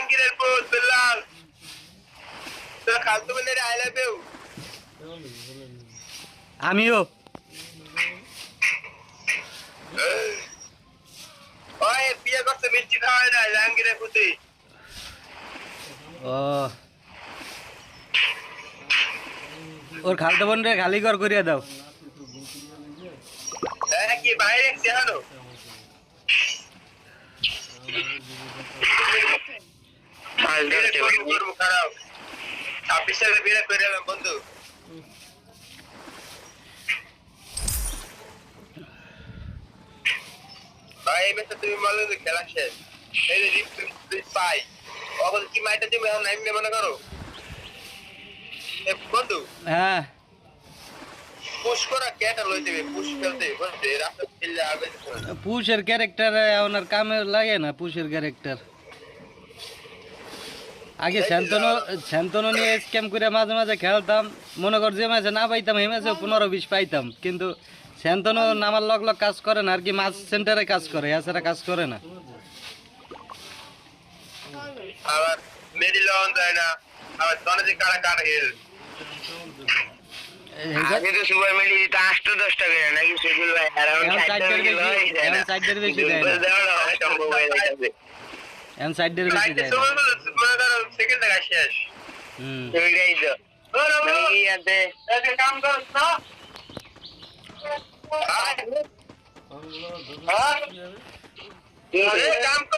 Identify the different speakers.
Speaker 1: জাহাঙ্গীরের পোস্ট বেলাল তোর খালতো বোনের আই লাভ ইউ
Speaker 2: আমিও
Speaker 1: ওই বিয়ে করতে মিষ্টি খাওয়ায় না জাহাঙ্গীরের প্রতি
Speaker 2: ও ওর খালতো বোন রে খালি ঘর করিয়া দাও
Speaker 1: কি বাইরে জানো খারাপ 26 সালে বিয়ে করে বন্ধু ভাই এমএস তুমি বলো যে খেলা শেষ এই যে পাই এখন কি মাইটা তুমি এখন নাইমে মনে করো বন্ধু
Speaker 2: হ্যাঁ
Speaker 1: পুশ করা ক্যাটা লই দেবে পুশ খেলতে বলতে রাস্তা খেললে আগে
Speaker 2: পুশের ক্যারেক্টার ওনার কামে লাগে না পুশের ক্যারেক্টার আগে শান্তনু নিয়ে স্ক্যাম করে মাঝে মাঝে খেলতাম মনে কর যে ম্যাচে না পাইতাম এই ম্যাচে 15-20 পাইতাম কিন্তু শান্তনু নামার লগ লগ কাজ করে না আর কি মাছ সেন্টারে কাজ করে এছাড়া কাজ করে না
Speaker 1: আবার মেডিলন যায় না আবার তনে কারা কারা হেল আগে তো সুপার মেডিটা 8-10 টাকা নাকি শিডিউল ভাই अराउंड
Speaker 2: 60 বেশি দেয় না
Speaker 1: সম্ভব হয়ে যাচ্ছে
Speaker 2: এন সাইডের বেশি দেয় না
Speaker 1: মনে করো সেকেন্ড দেখা শেষ ওইটাই তো নাকি আতে এতে কাম করছ না হ্যাঁ কাম